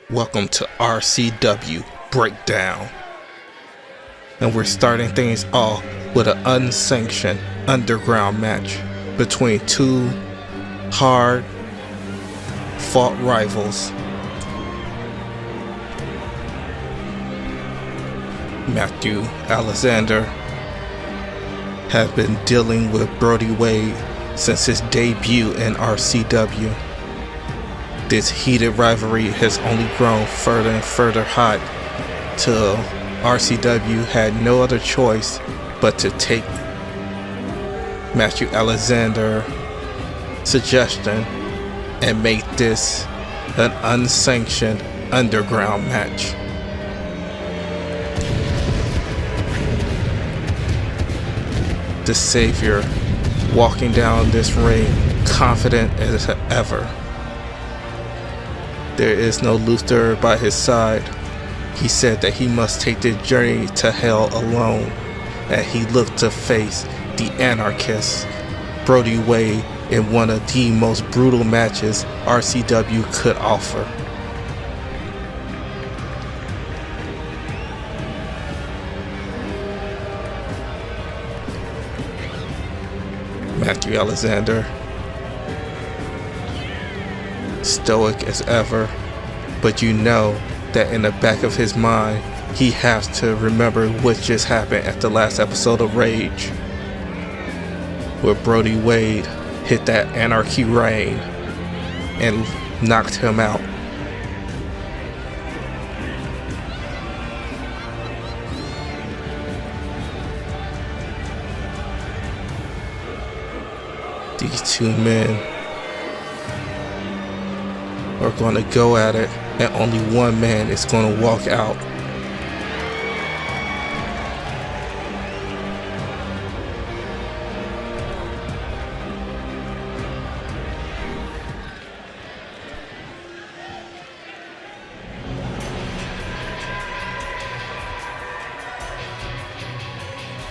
Welcome to RCW Breakdown. And we're starting things off with an unsanctioned underground match between two hard fought rivals. Matthew Alexander has been dealing with Brody Wade since his debut in RCW. This heated rivalry has only grown further and further hot till RCW had no other choice but to take Matthew Alexander's suggestion and make this an unsanctioned underground match. The Savior walking down this ring confident as ever. There is no Luther by his side. He said that he must take the journey to hell alone, and he looked to face the Anarchist, Brody Wade, in one of the most brutal matches RCW could offer. Matthew Alexander, stoic as ever, but you know that in the back of his mind, he has to remember what just happened at the last episode of Rage, where Brody Wade hit that Anarchy Rain and knocked him out. These two men are going to go at it, and only one man is going to walk out.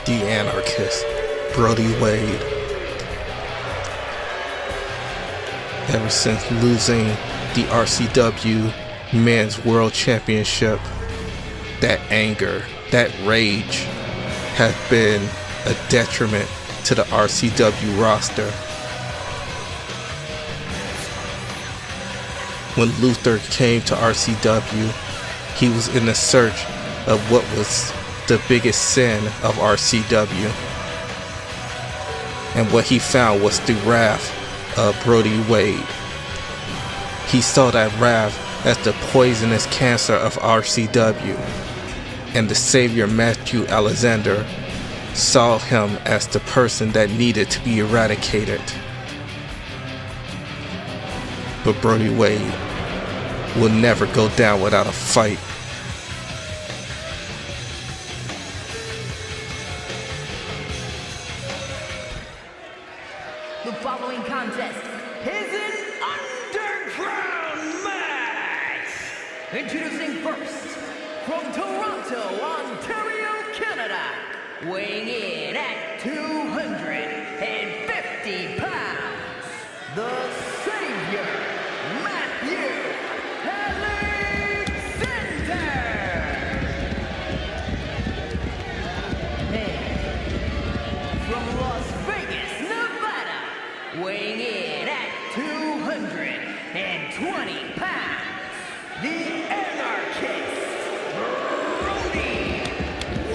The Anarchist, Brody Wade. Ever since losing the RCW Men's World Championship, that anger, that rage has been a detriment to the RCW roster. When Luther came to RCW, he was in the search of what was the biggest sin of RCW. And what he found was the wrath of Brody Wade. He saw that wrath as the poisonous cancer of RCW, and the Savior Matthew Alexander saw him as the person that needed to be eradicated. But Brody Wade will never go down without a fight. The following contest is an underground match. Introducing first, from Toronto, Ontario, Canada, weighing in at 250 pounds, the Savior, Matthew Alexander. And from Las Vegas, Nevada, weighing in at 220 pounds, the Anarchist, Brody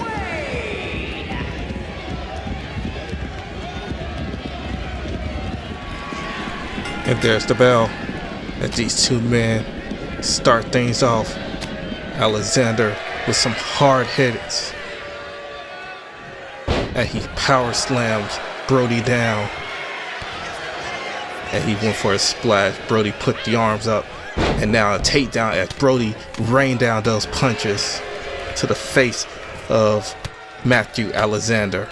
Wade. And there's the bell. As these two men start things off, Alexander with some hard hits, and he power slams Brody down. And he went for a splash. Brody put the arms up, and now a takedown as Brody rained down those punches to the face of Matthew Alexander.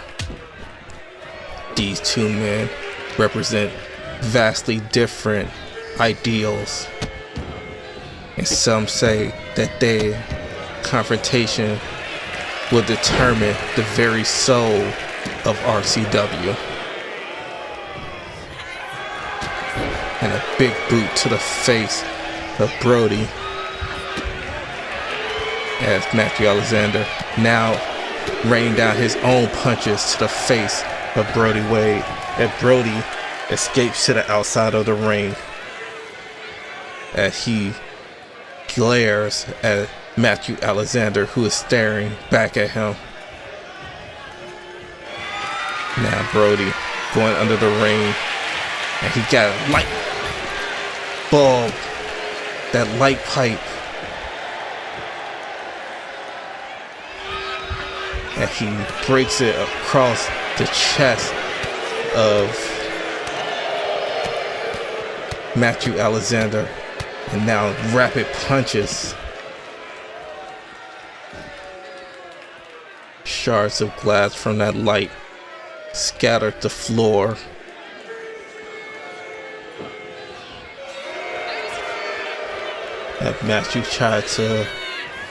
These two men represent vastly different ideals, and some say that their confrontation will determine the very soul of RCW. And a big boot to the face of Brody as Matthew Alexander now raining down his own punches to the face of Brody Wade, and Brody escapes to the outside of the ring as he glares at Matthew Alexander, who is staring back at him. Now Brody going under the ring, and he got a light bulb, that light pipe, and he breaks it across the chest of Matthew Alexander, and now rapid punches. Shards of glass from that light scattered the floor. As Matthew tried to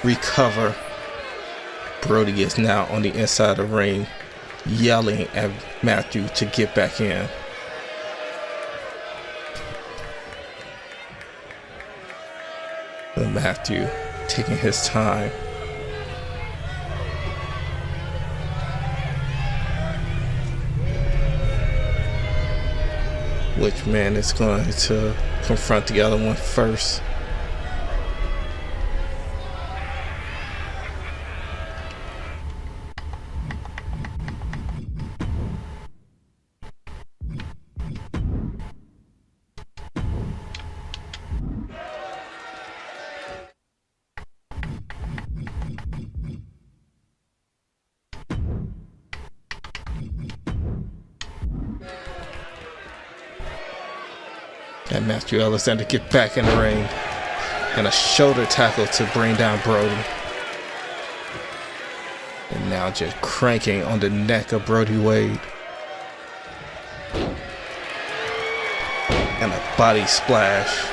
recover, Brody is now on the inside of the ring, yelling at Matthew to get back in. But Matthew taking his time. Which man is going to confront the other one first? And Matthew Alexander get back in the ring, and a shoulder tackle to bring down Brody. And now just cranking on the neck of Brody Wade. And a body splash.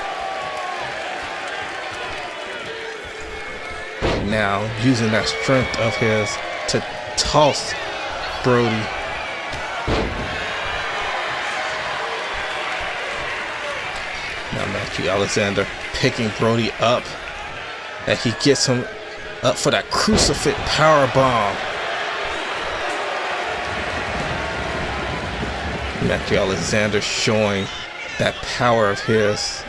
And now using that strength of his to toss Brody. Now Matthew Alexander picking Brody up, and he gets him up for that crucifix power bomb. Matthew Alexander showing that power of his.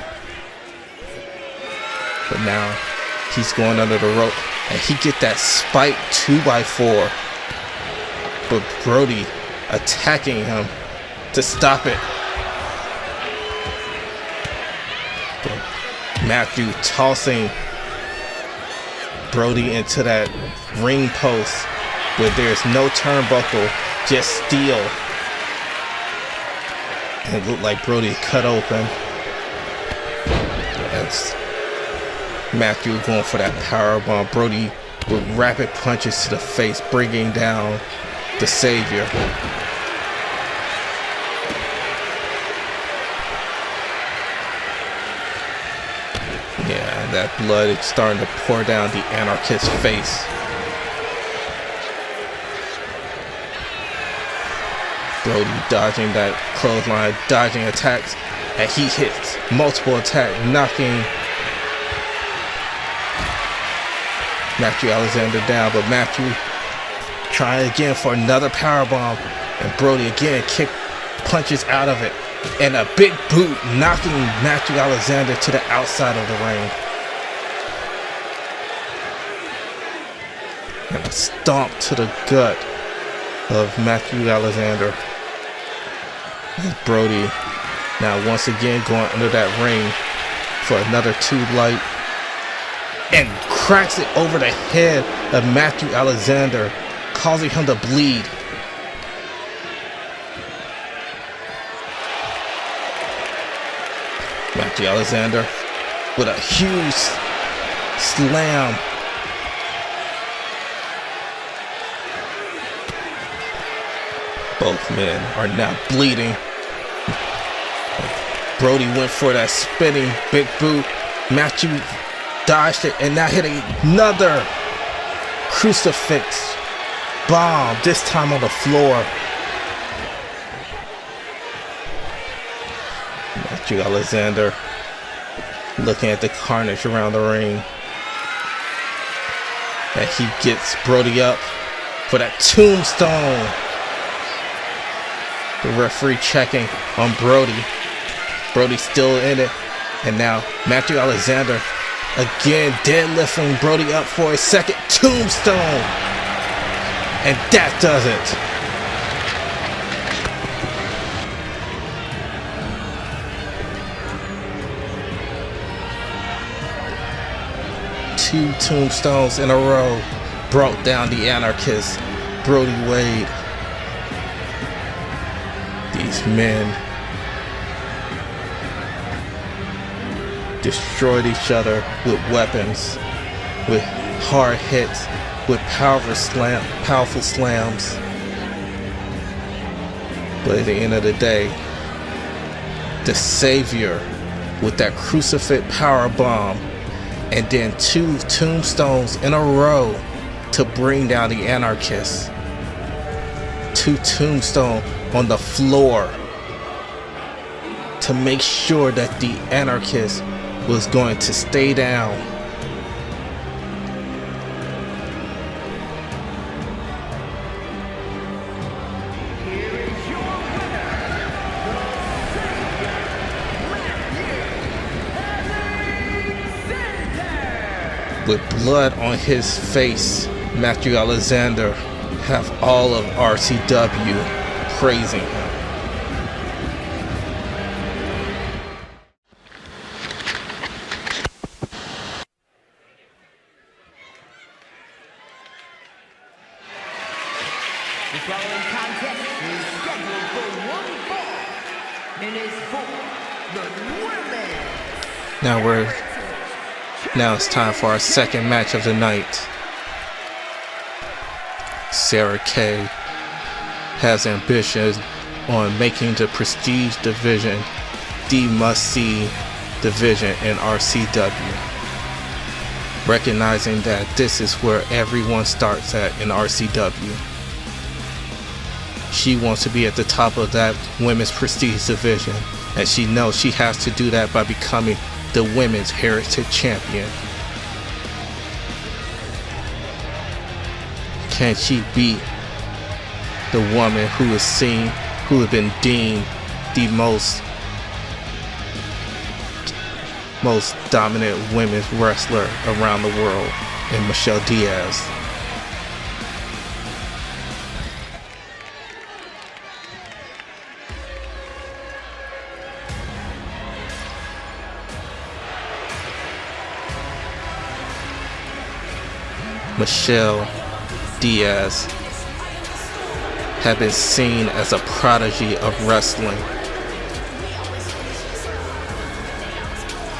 But now he's going under the rope, and he get that spike 2x4. But Brody attacking him to stop it. Matthew tossing Brody into that ring post where there's no turnbuckle, just steel. And it looked like Brody cut open. That's Matthew going for that powerbomb. Brody with rapid punches to the face, bringing down the Savior. Yeah, that blood is starting to pour down the Anarchist's face. Brody dodging that clothesline, dodging attacks, and he hits multiple attacks, knocking Matthew Alexander down. But Matthew trying again for another powerbomb, and Brody again punches out of it. And a big boot knocking Matthew Alexander to the outside of the ring. And a stomp to the gut of Matthew Alexander. And Brody now once again going under that ring for another 2 light. And cracks it over the head of Matthew Alexander, causing him to bleed. Matthew Alexander with a huge slam. Both men are now bleeding. Brody went for that spinning big boot. Matthew dodged it and now hit another crucifix bomb, this time on the floor. Matthew Alexander looking at the carnage around the ring. And he gets Brody up for that tombstone. The referee checking on Brody. Brody's still in it. And now Matthew Alexander again deadlifting Brody up for a second tombstone. And that does it. Two tombstones in a row brought down the Anarchist, Brody Wade. These men destroyed each other with weapons, with hard hits, with powerful slams. But at the end of the day, the Savior with that crucifix power bomb, and then two tombstones in a row to bring down the Anarchists. Two tombstones on the floor to make sure that the Anarchist was going to stay down. With blood on his face, Matthew Alexander have all of RCW praising him. The following contest is scheduled for one fall and is for the women. Now it's time for our second match of the night. Sarah Kay has ambitions on making the Prestige division the must-see division in RCW. Recognizing that this is where everyone starts at in RCW. She wants to be at the top of that women's Prestige division, and she knows she has to do that by becoming the women's heritage champion. Can she beat the woman who has been deemed the most dominant women's wrestler around the world in Michelle Diaz? Michelle Diaz had been seen as a prodigy of wrestling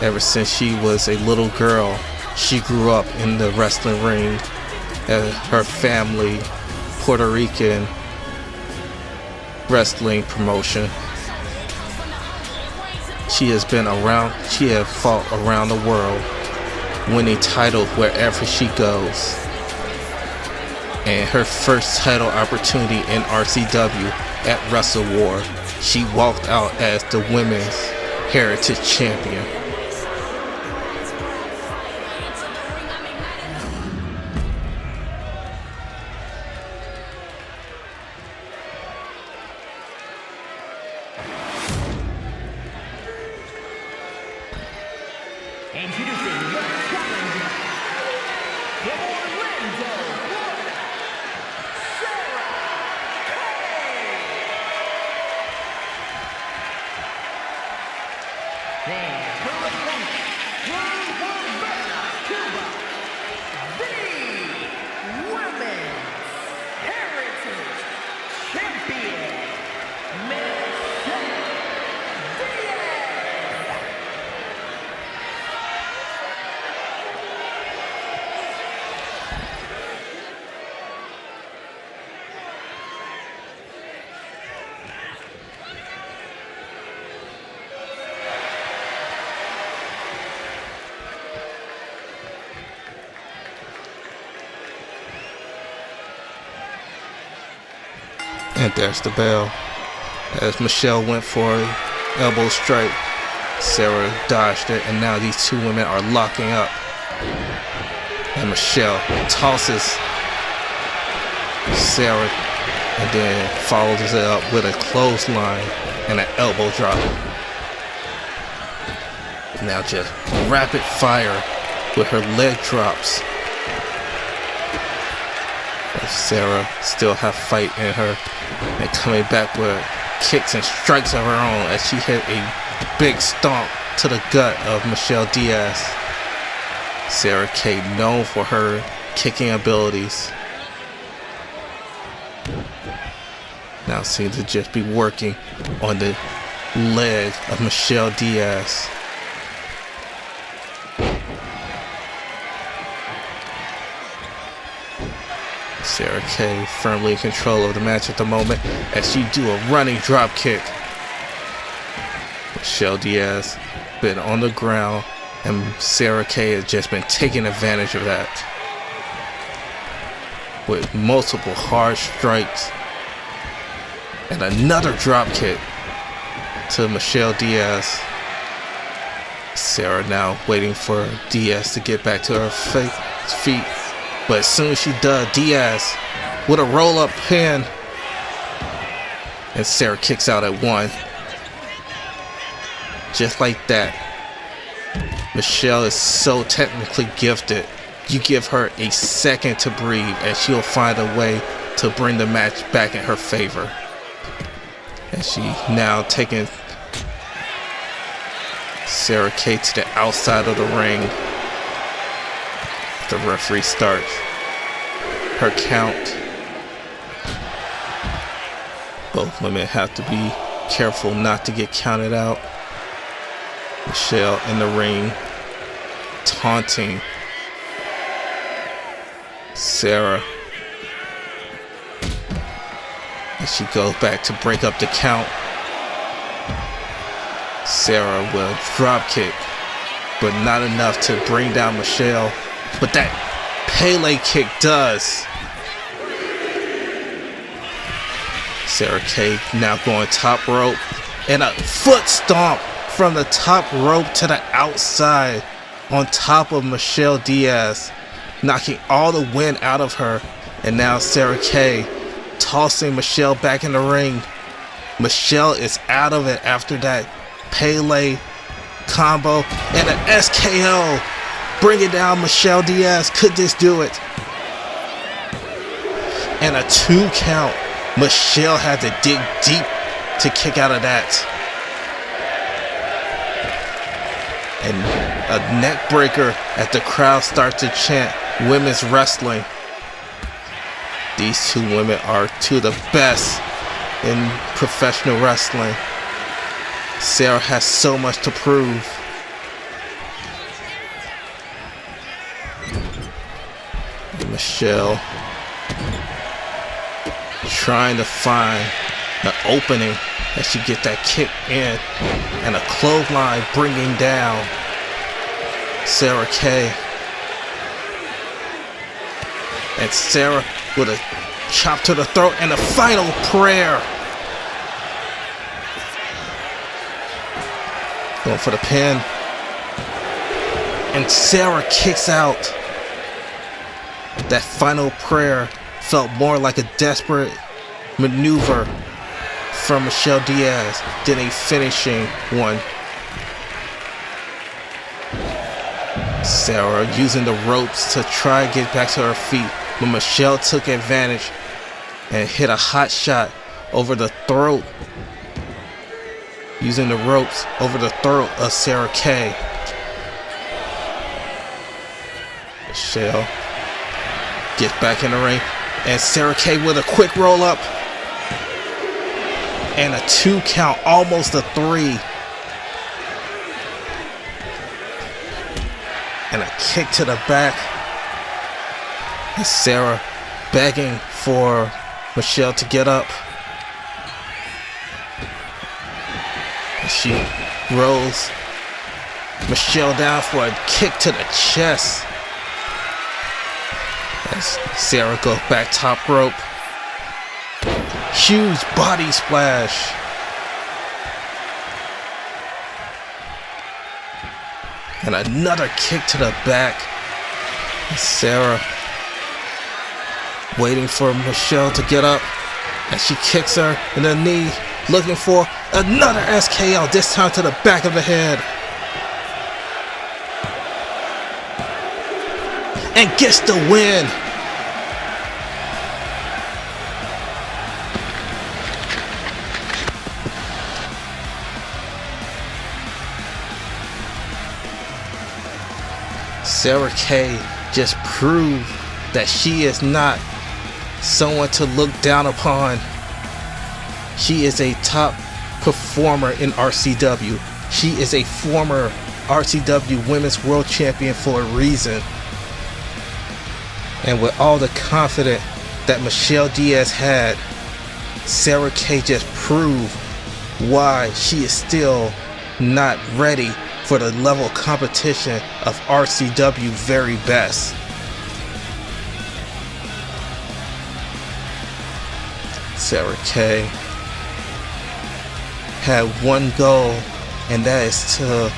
ever since she was a little girl. She grew up in the wrestling ring at her family Puerto Rican wrestling promotion. She has fought around the world, winning titles wherever she goes. And her first title opportunity in RCW at Wrestle War, she walked out as the women's heritage champion. Introducing the challenger from Orlando, Florida, Sarah Kay. Then her opponent from Havana, Cuba, the Women's Heritage Champion, Michelle Diaz. And there's the bell. As Michelle went for an elbow strike, Sarah dodged it, and now these two women are locking up. And Michelle tosses Sarah and then follows it up with a clothesline and an elbow drop. Now just rapid fire with her leg drops. But Sarah still have fight in her and coming back with kicks and strikes of her own as she hit a big stomp to the gut of Michelle Diaz. Sarah Kay, known for her kicking abilities, now seems to just be working on the leg of Michelle Diaz. Sarah Kay firmly in control of the match at the moment as she do a running drop kick. Michelle Diaz been on the ground and Sarah Kay has just been taking advantage of that with multiple hard strikes and another drop kick to Michelle Diaz. Sarah now waiting for Diaz to get back to her feet, but as soon as she does, Diaz with a roll-up pin, and Sarah kicks out at one. Just like that. Michelle is so technically gifted. You give her a second to breathe and she'll find a way to bring the match back in her favor. And she now taking Sarah Kay to the outside of the ring. The referee starts her count. Both women have to be careful not to get counted out. Michelle in the ring, taunting Sarah as she goes back to break up the count. Sarah will drop kick, but not enough to bring down Michelle. But that Pele kick does. Sarah Kay now going top rope and a foot stomp from the top rope to the outside on top of Michelle Diaz, knocking all the wind out of her. And now Sarah Kay tossing Michelle back in the ring. Michelle is out of it after that Pele combo and an SKO. Bringing down Michelle Diaz. Could this do it? And a 2 count. Michelle had to dig deep to kick out of that. And a neck breaker as the crowd starts to chant women's wrestling. These two women are two of the best in professional wrestling. Sarah has so much to prove. Michelle trying to find an opening as she get that kick in, and a clothesline bringing down Sarah Kay. And Sarah with a chop to the throat and a final prayer. Going for the pin. And Sarah kicks out. That final prayer felt more like a desperate maneuver from Michelle Diaz than a finishing one. Sarah using the ropes to try and get back to her feet, but Michelle took advantage and hit a hot shot over the throat, using the ropes over the throat of Sarah Kay. Michelle gets back in the ring, and Sarah Kay with a quick roll up and a 2 count, almost a 3. And a kick to the back. And Sarah begging for Michelle to get up. And she rolls Michelle down for a kick to the chest. As Sarah goes back top rope. Huge body splash. And another kick to the back. Sarah waiting for Michelle to get up, and she kicks her in the knee, looking for another SKO, this time to the back of the head. And gets the win. Sarah Kay just proved that she is not someone to look down upon. She is a top performer in RCW. She is a former RCW Women's World Champion for a reason. And with all the confidence that Michelle Diaz had, Sarah Kay just proved why she is still not ready for the level of competition of RCW very best. Sarah Kay had one goal, and that is to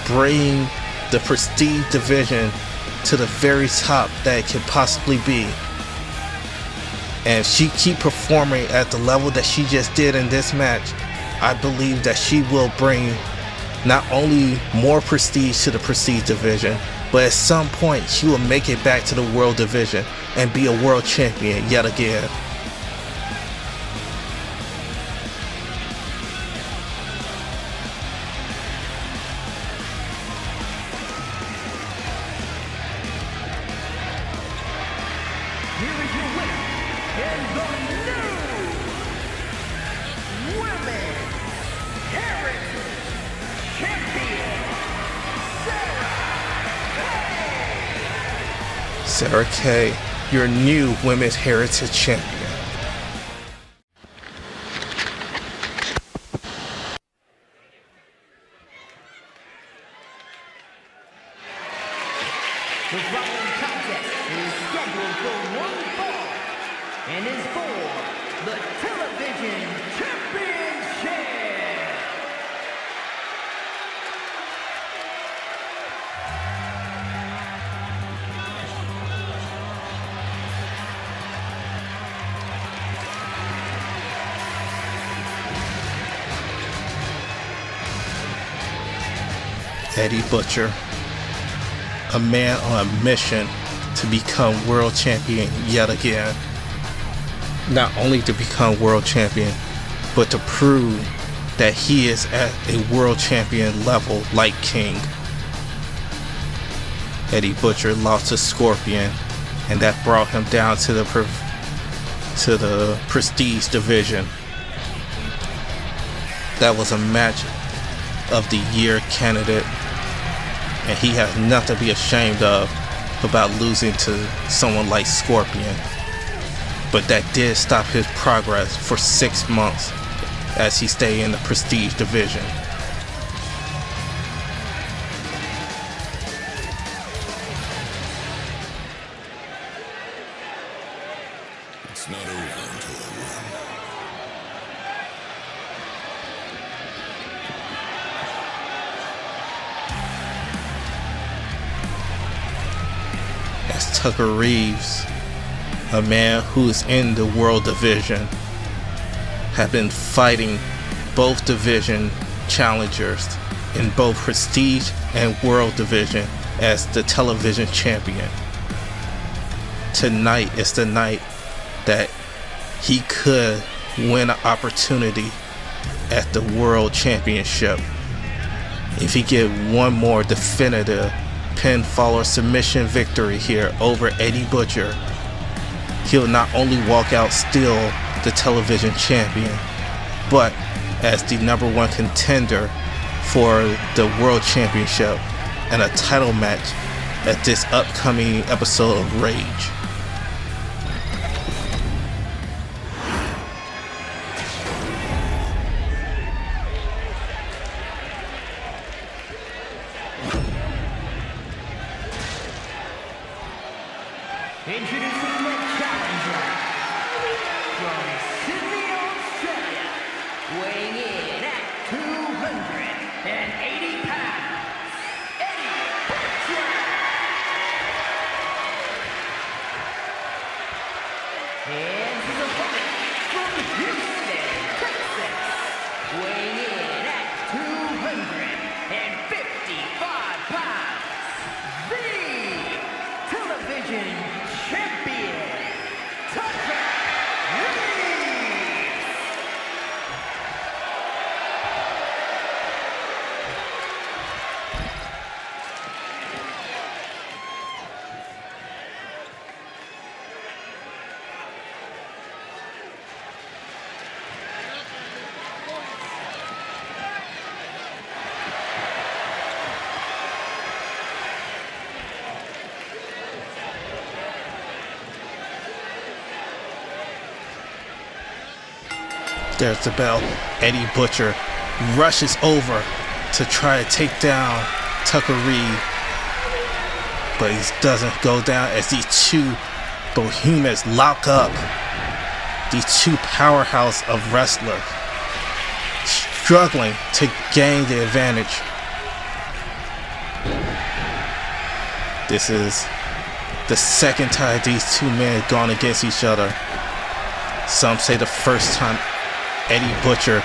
bring the Prestige division to the very top that it can possibly be. And if she keep performing at the level that she just did in this match, I believe that she will bring not only more prestige to the Prestige division, but at some point she will make it back to the World division and be a world champion yet again. Here is your winner, and the new Women's Heritage Champion, Sarah Kay. Sarah Kay, your new Women's Heritage Champion. The following contest is scheduled for one fall and is for the Television Championship. Eddie Butcher, a man on a mission to become world champion yet again. Not only to become world champion, but to prove that he is at a world champion level like King. Eddie Butcher lost to Scorpion, and that brought him down to the Prestige division. That was a match of the year candidate, and he has nothing to be ashamed of about losing to someone like Scorpion. But that did stop his progress for 6 months as he stayed in the Prestige division. It's not over until I win. As Tucker Reeves, a man who is in the World Division, have been fighting both division challengers in both Prestige and World Division as the television champion. Tonight is the night that he could win an opportunity at the World Championship. If he get one more definitive pinfall or submission victory here over Eddie Butcher, he'll not only walk out still the television champion, but as the #1 contender for the World Championship and a title match at this upcoming episode of Rage. Introducing the challenger from Sydney, Australia, weighing in at 280 pounds, Eddie Butcher. There's the bell. Eddie Butcher rushes over to try to take down Tucker Reed, but he doesn't go down as these two behemoths lock up. These two powerhouse of wrestlers struggling to gain the advantage. This is the second time these two men gone against each other. Some say the first time Eddie Butcher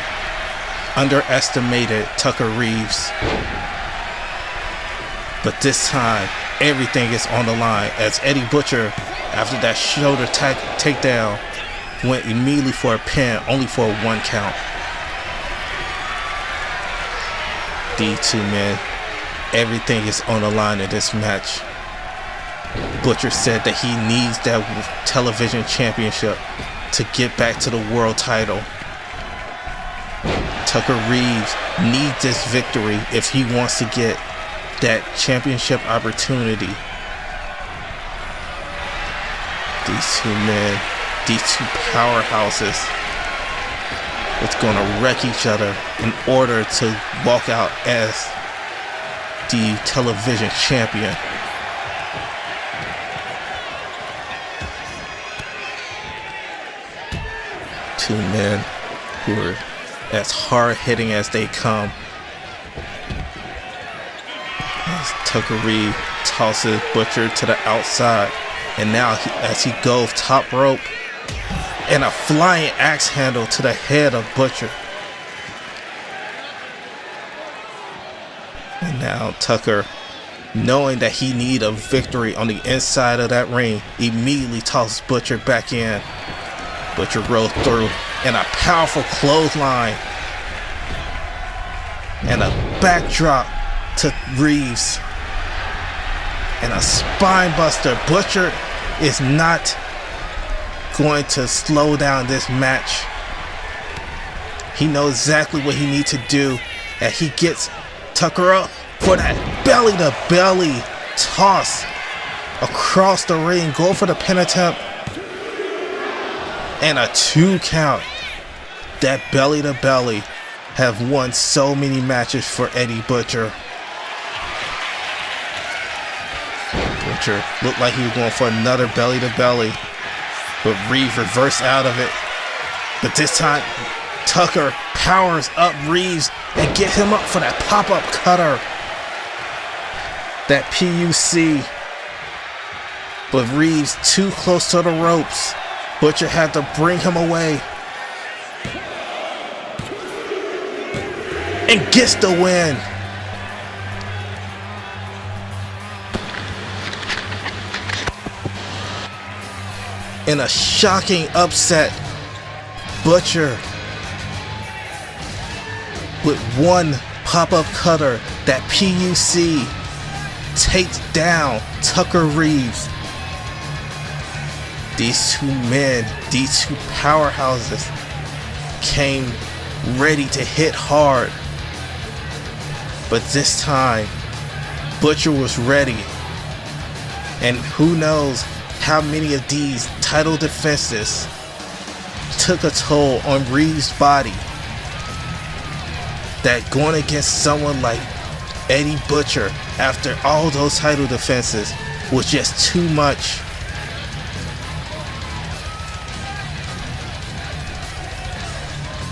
underestimated Tucker Reeves. But this time, everything is on the line as Eddie Butcher, after that shoulder takedown, went immediately for a pin, only for a 1 count. These two men, everything is on the line in this match. Butcher said that he needs that television championship to get back to the world title. Tucker Reeves needs this victory if he wants to get that championship opportunity. These two men, these two powerhouses, it's going to wreck each other in order to walk out as the television champion. Two men who are as hard-hitting as they come. As Tucker Reed tosses Butcher to the outside, and now as he goes top rope, and a flying axe handle to the head of Butcher. And now Tucker, knowing that he need a victory on the inside of that ring, immediately tosses Butcher back in. Butcher rolls through, and a powerful clothesline and a backdrop to Reeves and a spine buster. Butcher is not going to slow down this match. He knows exactly what he needs to do, and he gets Tucker up for that belly to belly toss across the ring. Go for the pin attempt. And a 2 count. That belly to belly have won so many matches for Eddie Butcher. Butcher looked like he was going for another belly to belly, but Reeves reversed out of it. But this time, Tucker powers up Reeves and get him up for that pop-up cutter. That PUC. But Reeves too close to the ropes. Butcher had to bring him away. And gets the win. In a shocking upset, Butcher, with one pop-up cutter, that PUC, takes down Tucker Reeves. These two men, these two powerhouses, came ready to hit hard. But this time, Butcher was ready. And who knows how many of these title defenses took a toll on Reeves' body, that going against someone like Eddie Butcher after all those title defenses was just too much.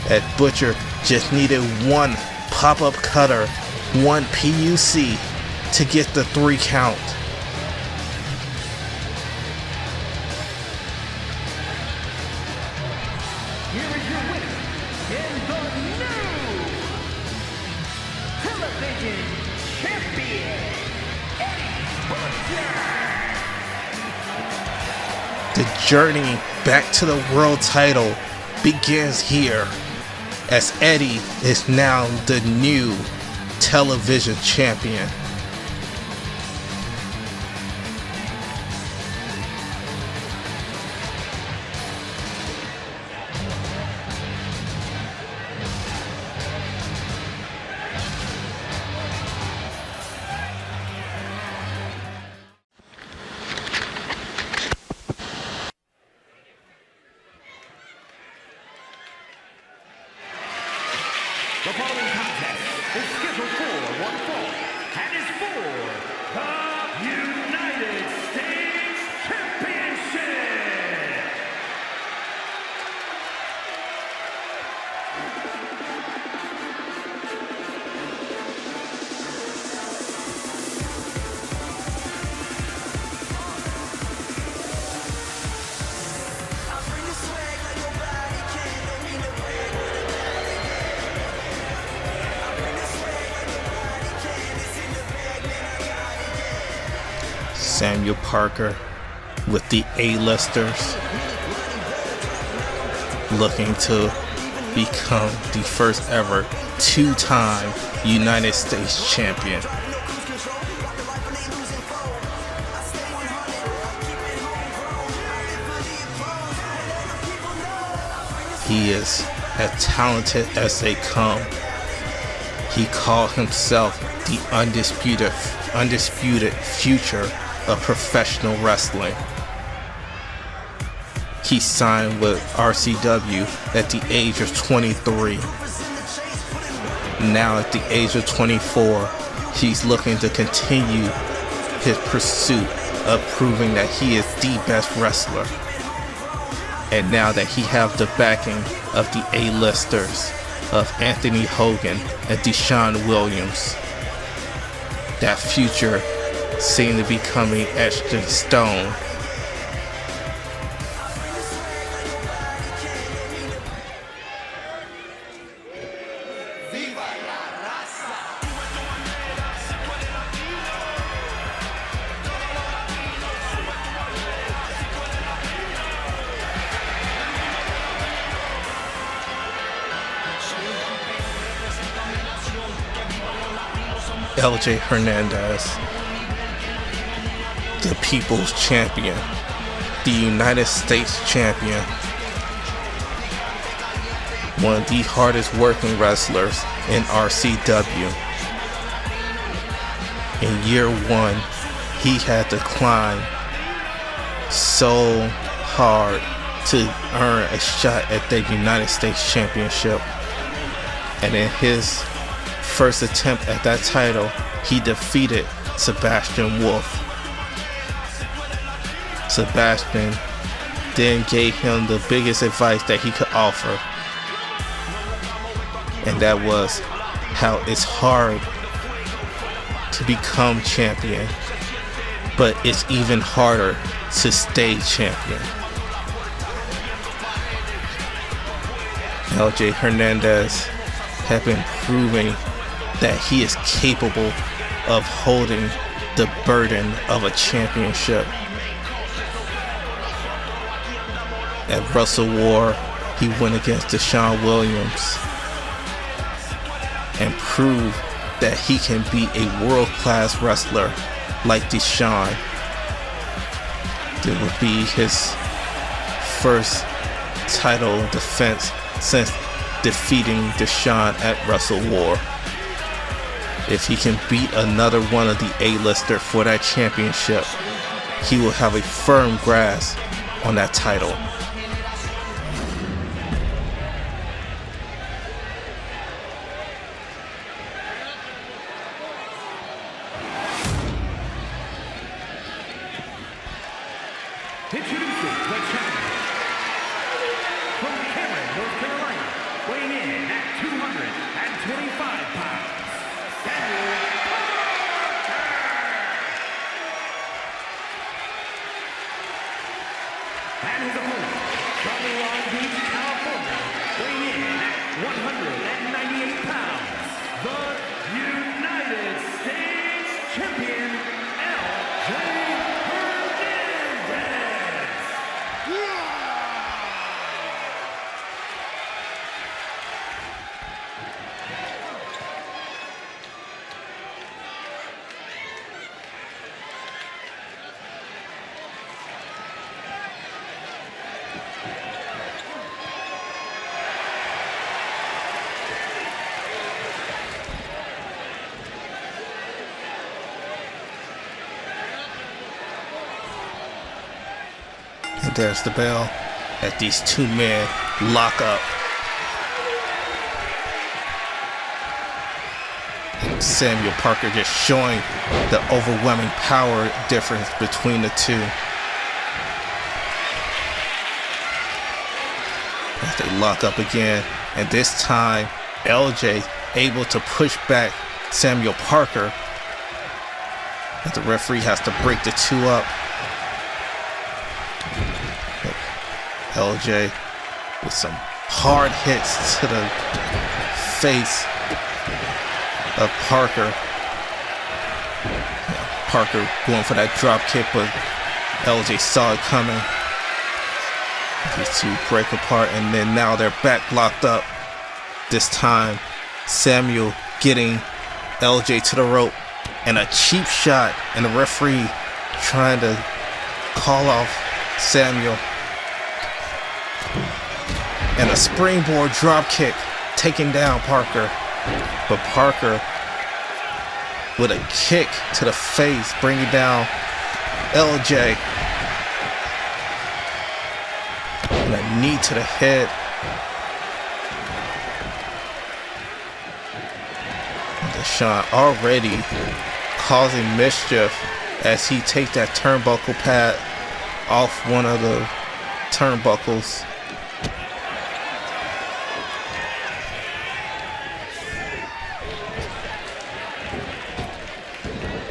That Butcher just needed one pop-up cutter, one PUC to get the 3 count. Here is your winner, and the new television champion, Eddie Butcher. The journey back to the world title begins here, as Eddie is now the new television champion. Samuel Parker with the A-listers, looking to become the first ever two-time United States champion. He is as talented as they come. He called himself the undisputed future of professional wrestling. He signed with RCW at the age of 23. Now at the age of 24, he's looking to continue his pursuit of proving that he is the best wrestler. And now that he has the backing of the A-listers of Anthony Hogan and Deshaun Williams, that future seemed to be coming etched in stone. LJ Hernandez, the People's Champion, the United States Champion, one of the hardest working wrestlers in RCW. In year one, he had to climb so hard to earn a shot at the United States Championship. And in his first attempt at that title, he defeated Sebastian Wolf. Sebastian then gave him the biggest advice that he could offer, and that was how it's hard to become champion, but it's even harder to stay champion. LJ Hernandez have been proving that he is capable of holding the burden of a championship. At Wrestle War, he went against Deshaun Williams and proved that he can be a world-class wrestler like Deshaun. It would be his first title defense since defeating Deshaun at Wrestle War. If he can beat another one of the A-lister for that championship, he will have a firm grasp on that title. Introducing the champion from Cameron, North Carolina, weighing in at 225 pounds, Samuel Parker. And his opponent from Long Beach, California, weighing in at 198 pounds, the United States champion, LJ And there's the bell as these two men lock up. Samuel Parker just showing the overwhelming power difference between the two. As they lock up again, and this time LJ able to push back Samuel Parker. But the referee has to break the two up. LJ with some hard hits to the face of Parker. Parker going for that drop kick, but LJ saw it coming. These two break apart, and then now they're back locked up. This time, Samuel getting LJ to the rope, and a cheap shot, and the referee trying to call off Samuel. And a springboard drop kick, taking down Parker. But Parker, with a kick to the face, bringing down LJ. And a knee to the head. Deshaun already causing mischief as he takes that turnbuckle pad off one of the turnbuckles.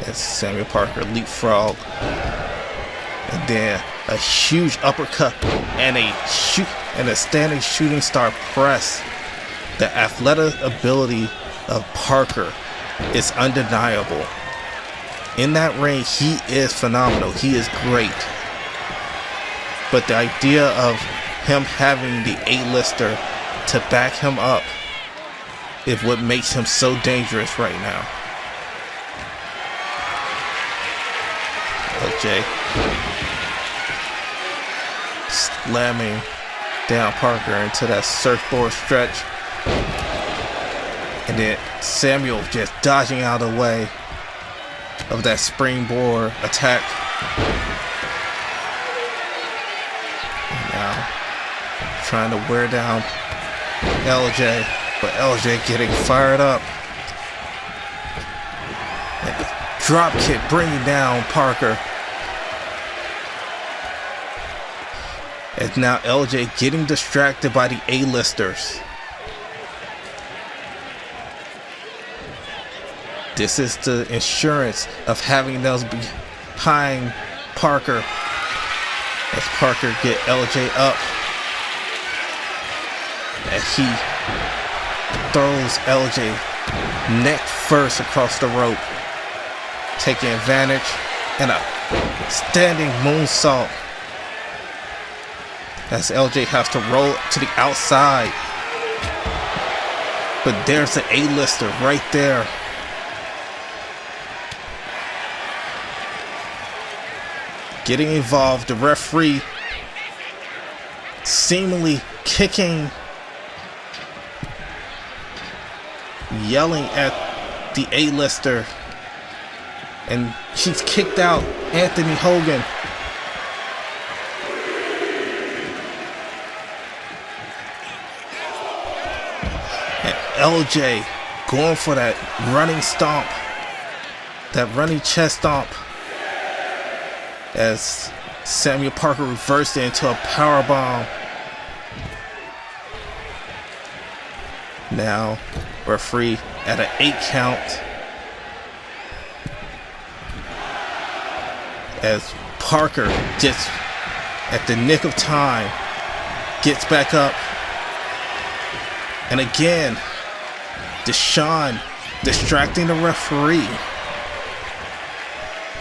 As Samuel Parker leapfrog, and then a huge uppercut and a standing shooting star press. The athletic ability of Parker is undeniable. In that ring, he is phenomenal. He is great. But the idea of him having the A-lister to back him up is what makes him so dangerous right now. LJ slamming down Parker into that surfboard stretch. And then Samuel just dodging out of the way of that springboard attack. And now trying to wear down LJ, but LJ getting fired up. And drop kick bringing down Parker. And now LJ getting distracted by the A-listers. This is the insurance of having those behind Parker. As Parker get LJ up. And he throws LJ neck first across the rope. Taking advantage. And a standing moonsault. As LJ has to roll to the outside. But there's the A-lister right there. Getting involved, the referee seemingly kicking, yelling at the A-lister, and she's kicked out Anthony Hogan. And LJ going for that running stomp, that running chest stomp. As Samuel Parker reversed it into a powerbomb. Now, referee at an 8 count. As Parker just at the nick of time gets back up. And again, Deshaun distracting the referee.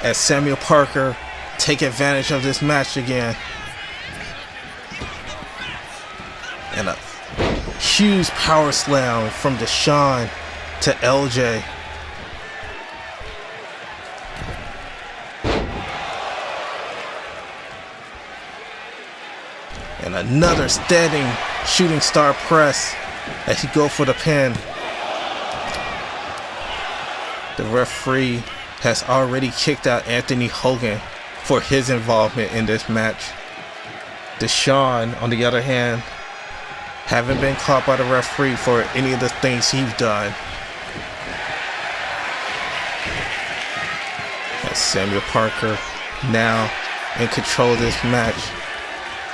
As Samuel Parker take advantage of this match again. And a huge power slam from Deshaun to LJ. And another standing shooting star press as he go for the pin. The referee has already kicked out Anthony Hogan for his involvement in this match. Deshaun, on the other hand, haven't been caught by the referee for any of the things he's done. As Samuel Parker now in control of this match,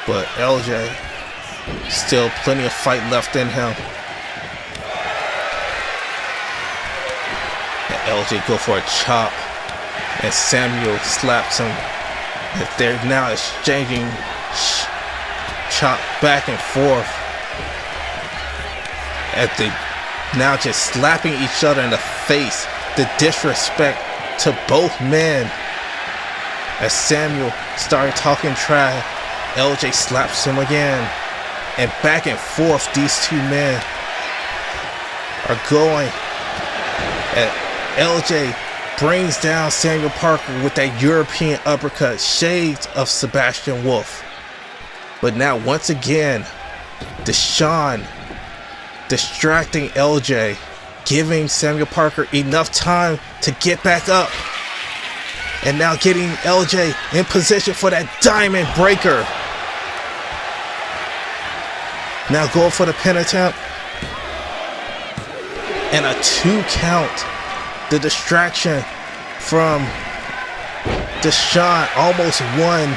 but LJ still plenty of fight left in him. And LJ go for a chop, and Samuel slaps him. As they're now exchanging chop back and forth. As they now just slapping each other in the face. The disrespect to both men. As Samuel started talking trash, LJ slaps him again. And back and forth these two men are going. And LJ brings down Samuel Parker with that European uppercut, shades of Sebastian Wolf. But now once again, Deshaun distracting LJ, giving Samuel Parker enough time to get back up. And now getting LJ in position for that diamond breaker. Now going for the pin attempt. And a 2 count. The distraction from Deshaun almost won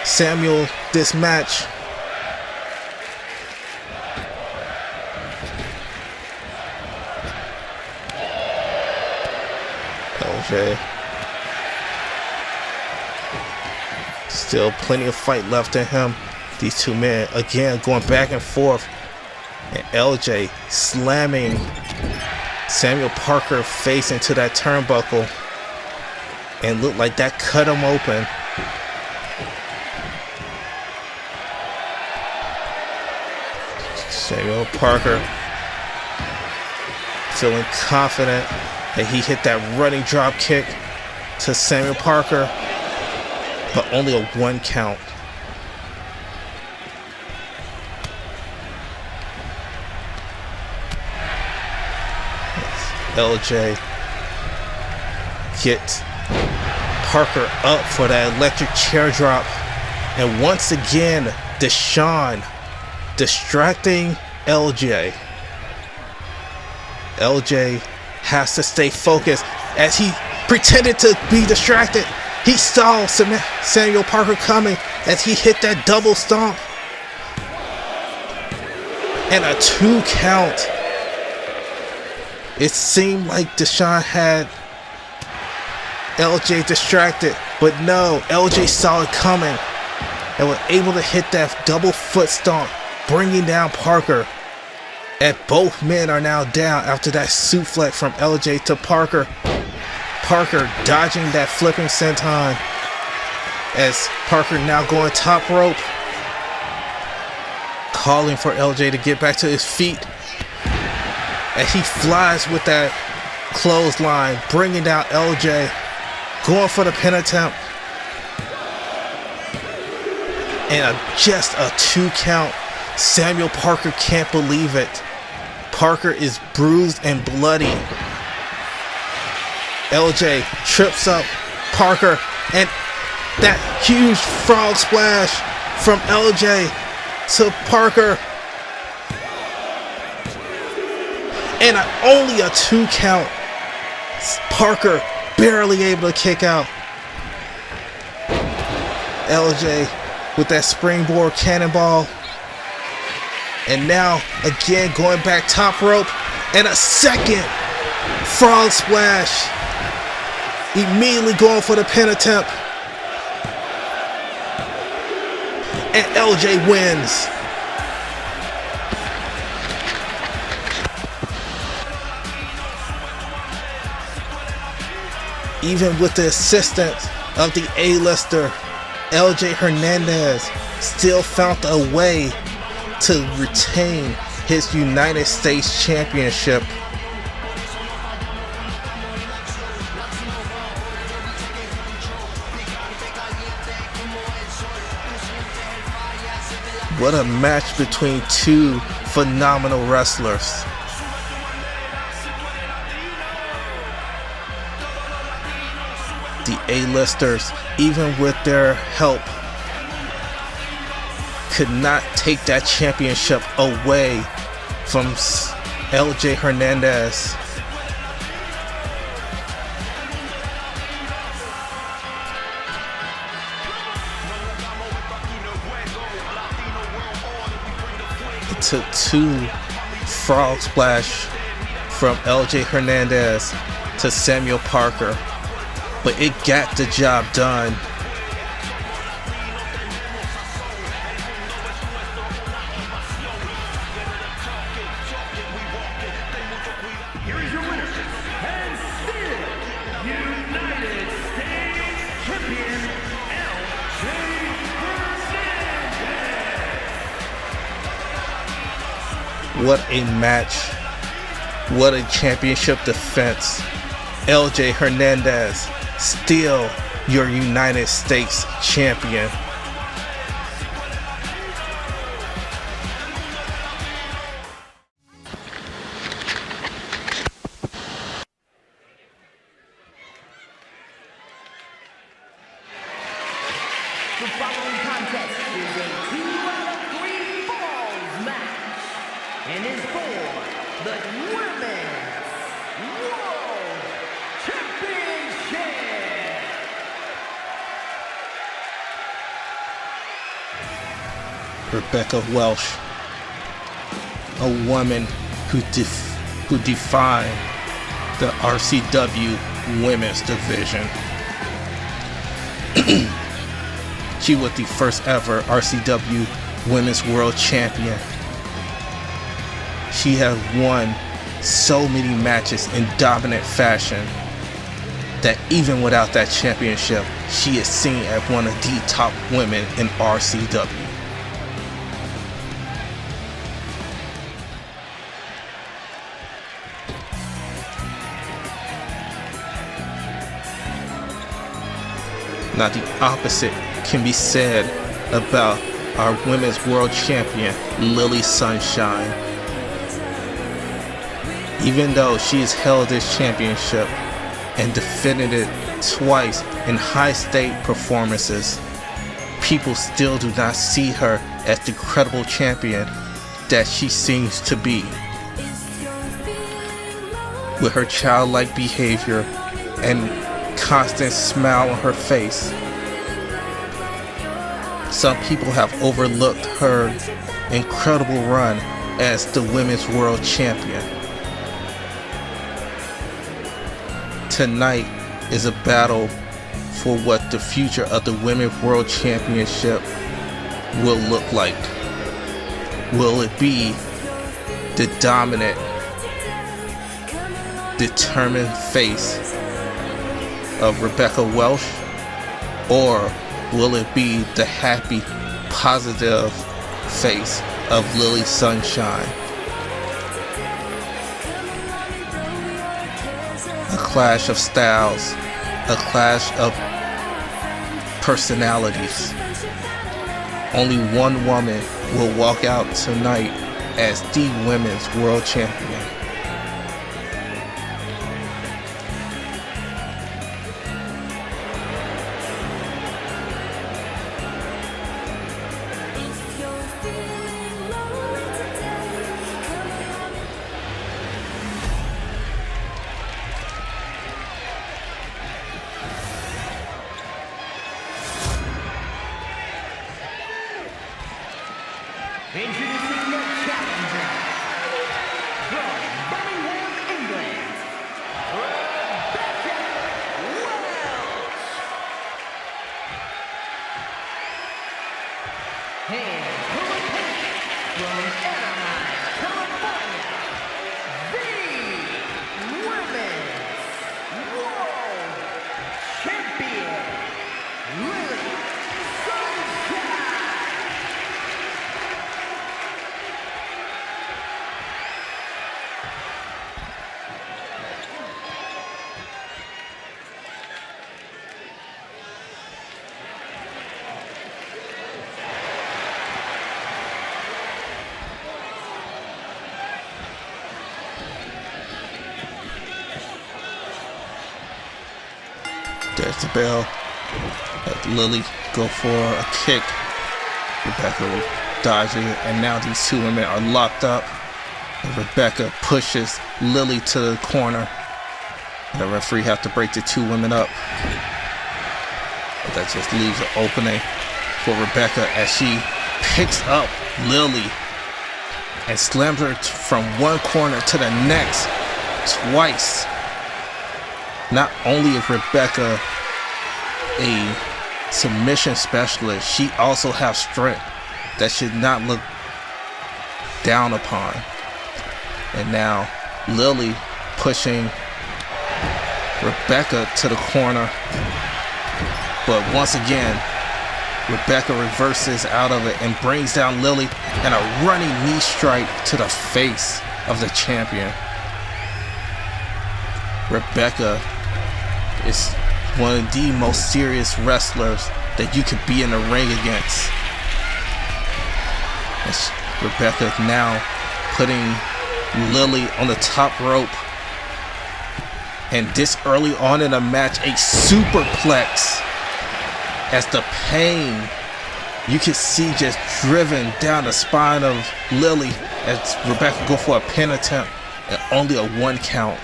Samuel this match. LJ. Still plenty of fight left in him. These two men again going back and forth. And LJ slamming Samuel Parker face into that turnbuckle. And looked like that cut him open. Samuel Parker feeling confident that he hit that running drop kick to Samuel Parker, but only a 1 count. LJ gets Parker up for that electric chair drop. And once again, Deshaun distracting LJ. LJ has to stay focused as he pretended to be distracted. He saw Samuel Parker coming as he hit that double stomp. And a 2 count. It seemed like Deshaun had LJ distracted, but no, LJ saw it coming and was able to hit that double foot stomp, bringing down Parker. And both men are now down after that suplex from LJ to Parker. Parker dodging that flipping senton as Parker now going top rope, calling for LJ to get back to his feet. And he flies with that clothesline, bringing down LJ, going for the pin attempt. And just a 2 count. Samuel Parker can't believe it. Parker is bruised and bloody. LJ trips up Parker, and that huge frog splash from LJ to Parker. And only a 2 count. Parker barely able to kick out. LJ with that springboard cannonball. And now again going back top rope. And a second frog splash. Immediately going for the pin attempt. And LJ wins. Even with the assistance of the A-lister, LJ Hernandez still found a way to retain his United States Championship. What a match between two phenomenal wrestlers. The A-listers, even with their help, could not take that championship away from LJ Hernandez. It took 2 frog splash from LJ Hernandez to Samuel Parker, but it got the job done. Here is your winner, and still What a match. What a championship defense. LJ Hernandez, still your United States champion. The following contest is a 2-out-of-3 falls match and is for the Women's World Championship. Rebecca Welch, a woman who defined the RCW Women's Division. She was the first ever RCW Women's World Champion. She has won so many matches in dominant fashion that even without that championship, she is seen as one of the top women in RCW. Now the opposite can be said about our Women's World Champion, Lily Sunshine. Even though she has held this championship and defended it twice in high-stakes performances, people still do not see her as the credible champion that she seems to be. With her childlike behavior and constant smile on her face, some people have overlooked her incredible run as the Women's World Champion. Tonight is a battle for what the future of the Women's World Championship will look like. Will it be the dominant, determined face of Rebecca Welch, or will it be the happy, positive face of Lily Sunshine? A clash of styles, a clash of personalities. Only one woman will walk out tonight as the Women's World Champion. Introducing the challenger from Birmingham, England, Rebecca Welch. And her opponent from Anaheim, California, the Women's World Champion, Lily Sunshine. There's the bell. Let Lily go for a kick. Rebecca will dodge it, and now these two women are locked up. And Rebecca pushes Lily to the corner. And the referee has to break the two women up. But that just leaves an opening for Rebecca as she picks up Lily and slams her from one corner to the next twice. Not only is Rebecca a submission specialist, she also has strength that should not look down upon. And now Lily pushing Rebecca to the corner. But once again, Rebecca reverses out of it and brings down Lily and a running knee strike to the face of the champion. Rebecca is one of the most serious wrestlers that you could be in the ring against. Rebecca now putting Lily on the top rope. And this early on in the match, a superplex as the pain you can see just driven down the spine of Lily as Rebecca go for a pin attempt and only a 1 count.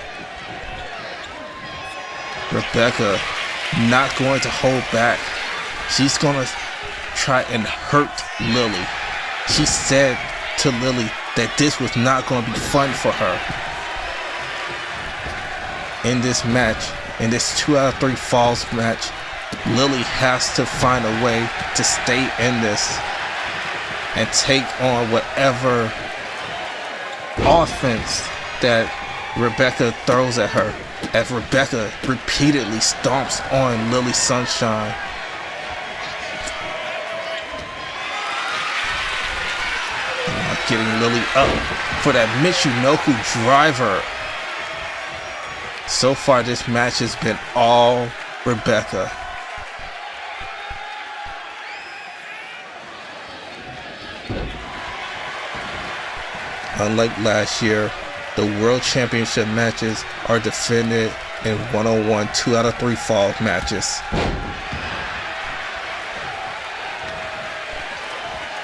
Rebecca not going to hold back. She's gonna try and hurt Lily. She said to Lily that this was not gonna be fun for her. In this match, in this 2 out of 3 falls match, Lily has to find a way to stay in this and take on whatever offense that Rebecca throws at her, as Rebecca repeatedly stomps on Lily Sunshine. Now getting Lily up for that Michinoku driver. So far this match has been all Rebecca. Unlike last year, the World Championship matches are defended in 1-on-1 2 out of 3 fall matches.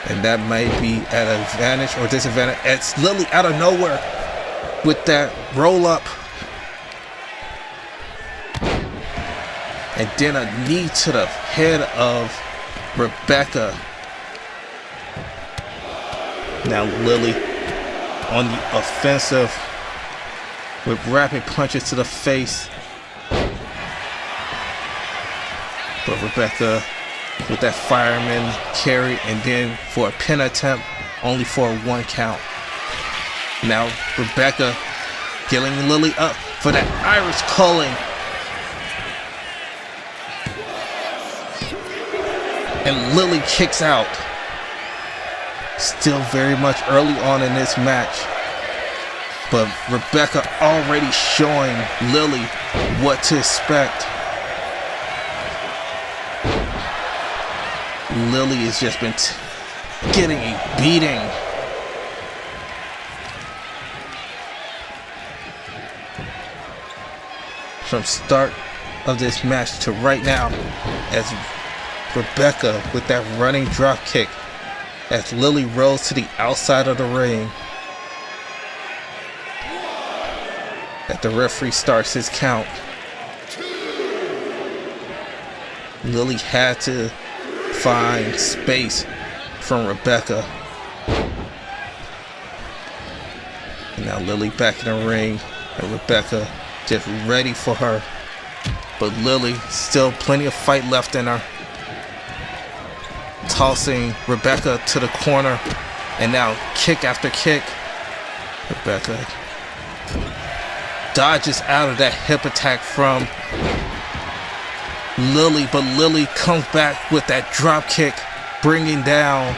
And that might be at an advantage or disadvantage. It's Lily out of nowhere with that roll up. And then a knee to the head of Rebecca. Now Lily on the offensive with rapid punches to the face. But Rebecca with that fireman carry and then for a pin attempt only for a 1 count. Now Rebecca getting Lily up for that Irish culling. And Lily kicks out. Still very much early on in this match. But Rebecca already showing Lily what to expect. Lily has just been getting a beating. From start of this match to right now, as Rebecca with that running drop kick as Lily rolls to the outside of the ring. As the referee starts his count. Lily had to find space from Rebecca. And now Lily back in the ring and Rebecca just ready for her. But Lily still plenty of fight left in her. Tossing Rebecca to the corner, and now kick after kick. Rebecca dodges out of that hip attack from Lily, but Lily comes back with that drop kick, bringing down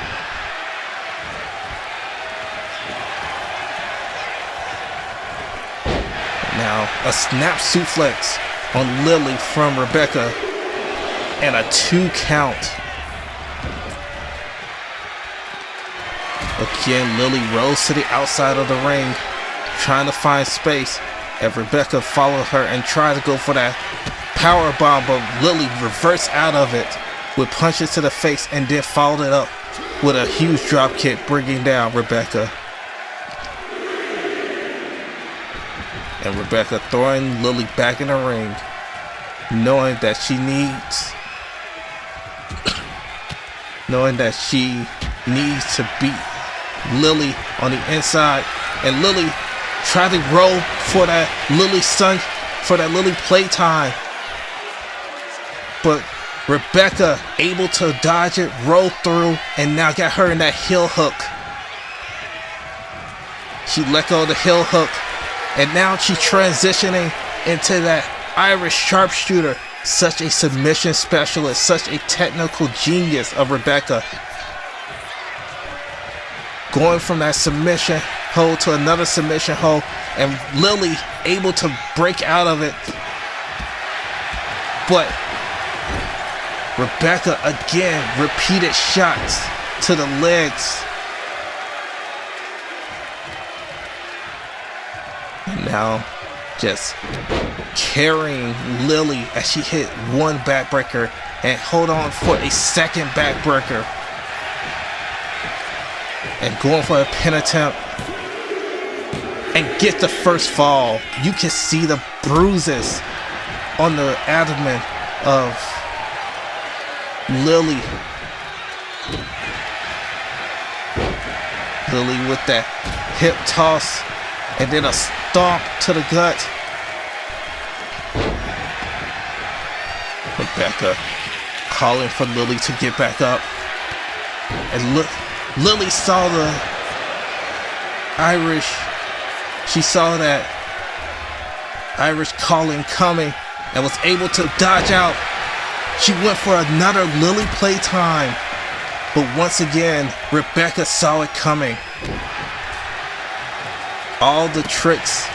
now a snap suplex on Lily from Rebecca, and a 2 count. Again, Lily rolls to the outside of the ring, trying to find space, and Rebecca followed her and tried to go for that power bomb, but Lily reversed out of it with punches to the face and then followed it up with a huge drop kick, bringing down Rebecca. And Rebecca throwing Lily back in the ring, knowing that she needs to beat Lily on the inside, and Lily tried to roll for that Lily playtime, but Rebecca able to dodge it, roll through, and now got her in that heel hook. She let go of the heel hook, and now she's transitioning into that Irish sharpshooter, such a submission specialist, such a technical genius of Rebecca. Going from that submission hold to another submission hold, and Lily able to break out of it. But Rebecca again, repeated shots to the legs. And now just carrying Lily as she hit one backbreaker and hold on for a second backbreaker. And going for a pin attempt and get the first fall. You can see the bruises on the abdomen of Lily. Lily with that hip toss and then a stomp to the gut. Rebecca calling for Lily to get back up. And Lily saw the Irish. She saw that Irish calling coming and was able to dodge out. She went for another Lily playtime. But once again, Rebecca saw it coming. All the tricks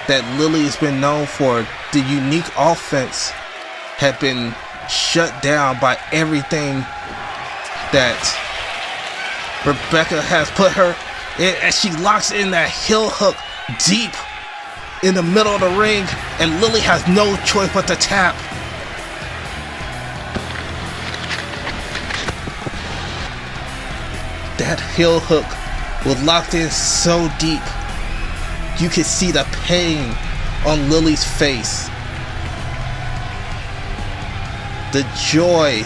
that Lily has been known for, the unique offense, had been shut down by everything that Rebecca has put her in, as she locks in that heel hook deep in the middle of the ring, and Lily has no choice but to tap. That heel hook was locked in so deep, you could see the pain on Lily's face. The joy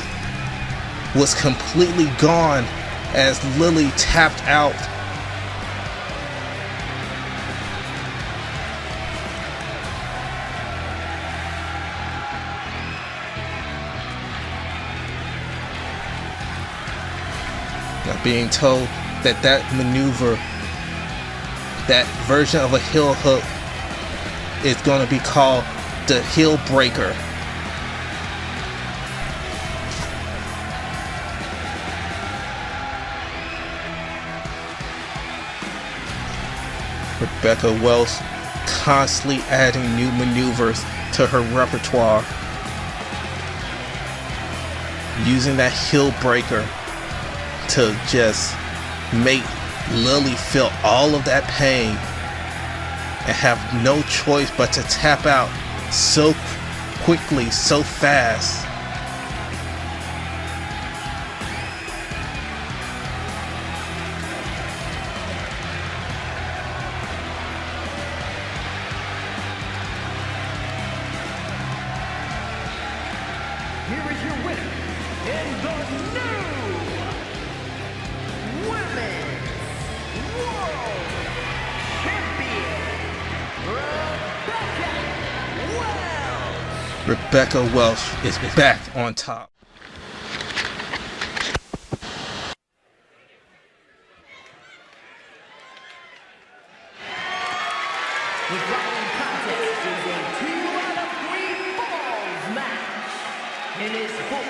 was completely gone as Lily tapped out. Now being told that that maneuver, that version of a heel hook, is going to be called the heel breaker. Rebecca Wells constantly adding new maneuvers to her repertoire, using that heel breaker to just make Lily feel all of that pain and have no choice but to tap out so quickly, so fast. Here is your winner, and the new Women's World Champion, Rebecca Welch. Rebecca Welch is back on top. The following contest is a 2-out-of-3 falls match. It is for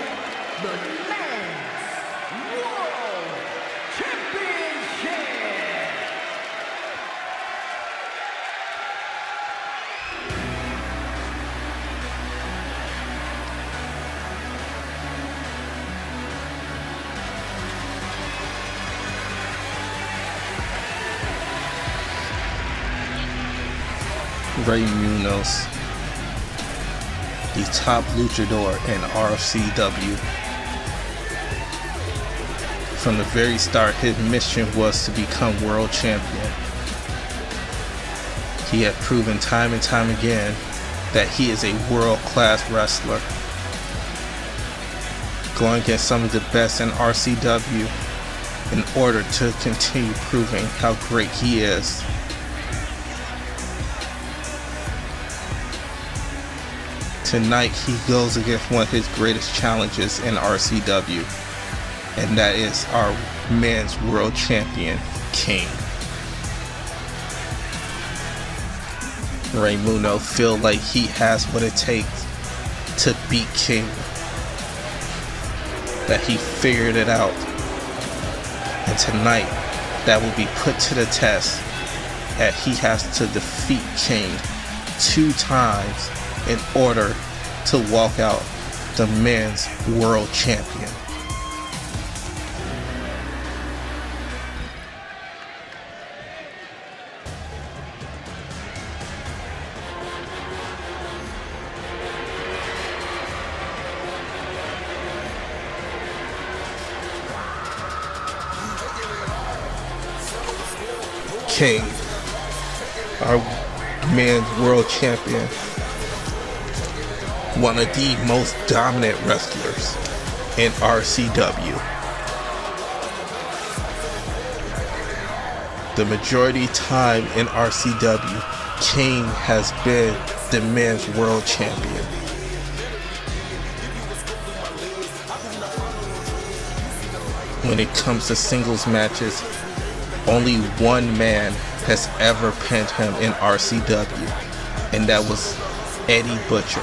the Men's World Championship. Rey Munoz, the top luchador in RCW. From the very start, his mission was to become world champion. He had proven time and time again that he is a world-class wrestler, going against some of the best in RCW in order to continue proving how great he is. Tonight he goes against one of his greatest challenges in RCW, and that is our men's world champion, King. Rey Munoz feel like he has what it takes to beat King. That he figured it out. And tonight, that will be put to the test. That he has to defeat King 2 times in order to walk out the men's world champion. King, our men's world champion, one of the most dominant wrestlers in RCW. The majority time in RCW, King has been the men's world champion. When it comes to singles matches, only one man has ever pinned him in RCW, and that was Eddie Butcher.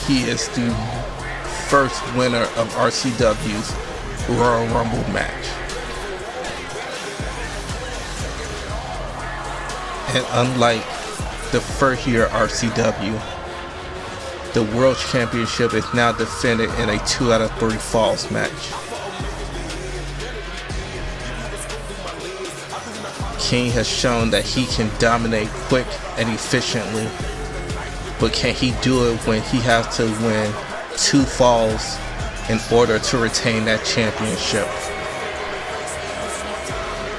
He is the first winner of RCW's Royal Rumble match. And unlike the first year RCW, the World Championship is now defended in a 2 out of 3 falls match. King has shown that he can dominate quick and efficiently, but can he do it when he has to win 2 falls in order to retain that championship?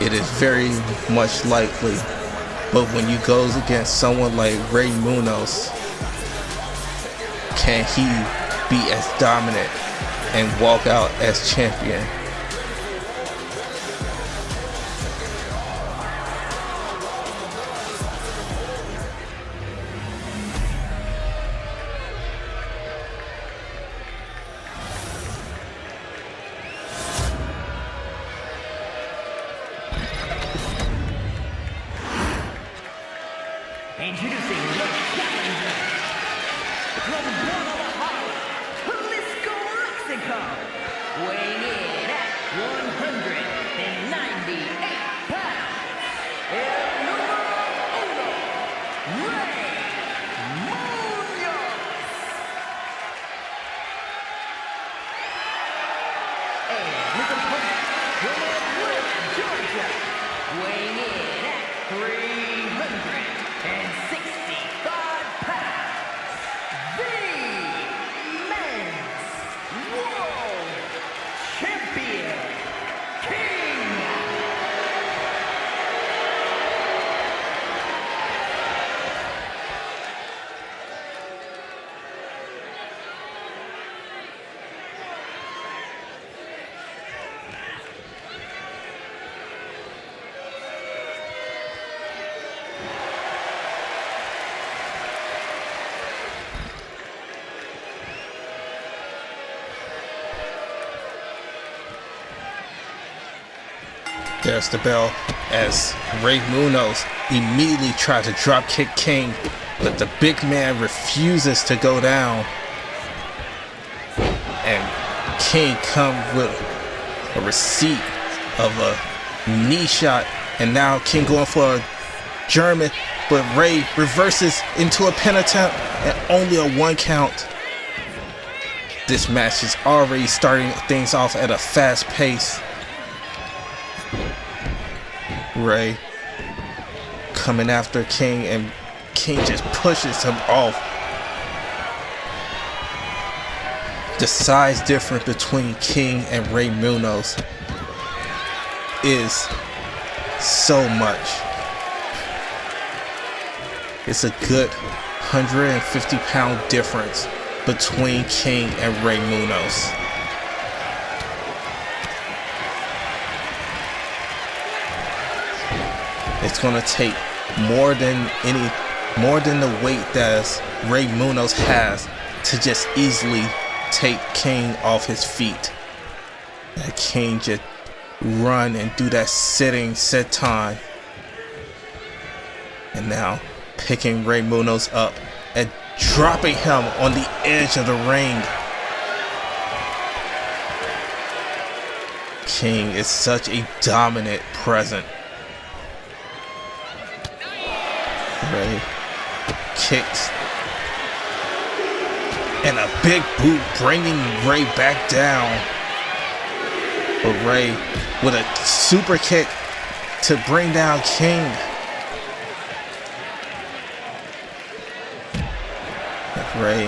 It is very much likely, but when you go against someone like Rey Munoz, can he be as dominant and walk out as champion? Introducing the challenger from Guadalajara, Jalisco, Mexico, weighing in at 198 pounds, el número uno, Rey Munoz. And his opponent from Atlanta, Georgia, weighing in at 365 pounds, the men's world champion, King. There's the bell as Rey Munoz immediately tried to drop kick King, but the big man refuses to go down. And King comes with a receipt of a knee shot, and now King going for a German, but Rey reverses into a pin attempt and only a 1 count. This match is already starting things off at a fast pace. Rey coming after King, and King just pushes him off. The size difference between King and Rey Munoz is so much. It's a good 150-pound difference between King and Rey Munoz. It's gonna take more than the weight that Rey Munoz has to just easily take King off his feet. And King just run and do that sitting senton. And now picking Rey Munoz up and dropping him on the edge of the ring. King is such a dominant presence. Rey kicks. And a big boot bringing Rey back down. But Rey with a super kick to bring down King. And Rey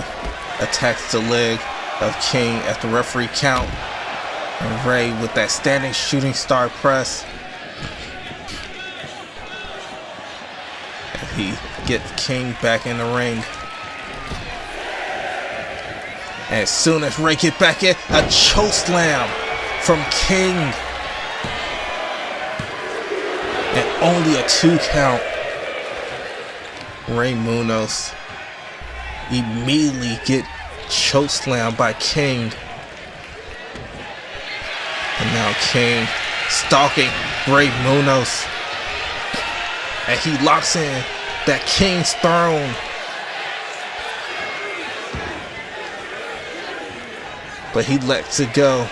attacks the leg of King at the referee count. And Rey with that standing shooting star press. And he gets King back in the ring. And as soon as Rey gets back in, a chokeslam from King. And only a 2 count. Rey Munoz immediately get chokeslammed by King. And now King stalking Rey Munoz. And he locks in that King's throne. But he lets it go.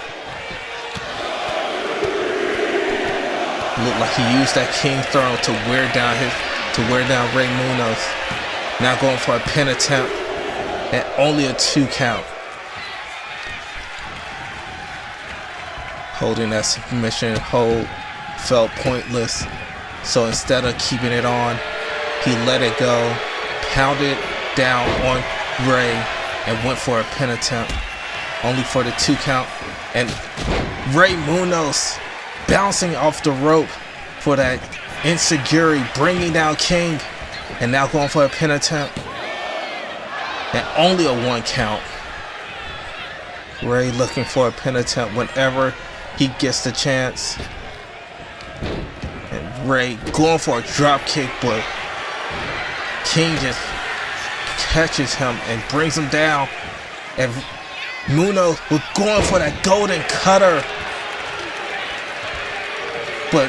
Looked like he used that King throne to wear down Rey Munoz. Now going for a pin attempt and only a 2 count. Holding that submission hold felt pointless. So instead of keeping it on, he let it go, pounded down on Rey, and went for a pin attempt. Only for the 2 count. And Rey Munoz bouncing off the rope for that insecurity, bringing down King. And now going for a pin attempt. And only a 1 count. Rey looking for a pin attempt whenever he gets the chance. And Rey going for a drop kick, but King just catches him and brings him down. And Munoz was going for that golden cutter, but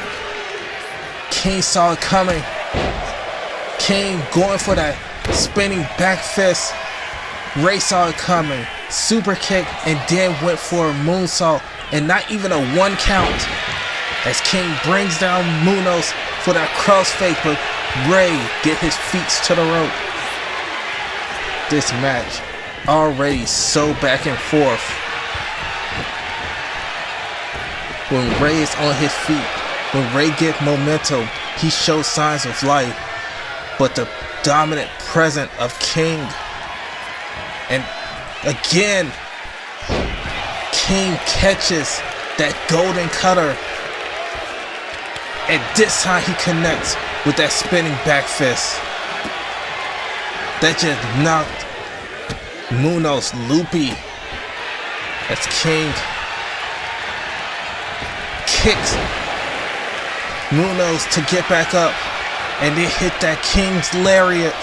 King saw it coming. King going for that spinning back fist. Rey saw it coming. Super kick and then went for a moonsault, and not even a 1 count. As King brings down Munoz for that crossface, but Rey get his feet to the rope. This match already so back and forth. When Rey is on his feet, when Rey gets momentum, he shows signs of life. But the dominant presence of King. And again, King catches that golden cutter. And this time he connects with that spinning back fist. That just knocked Munoz loopy. As King kicks Munoz to get back up. And then hit that King's lariat.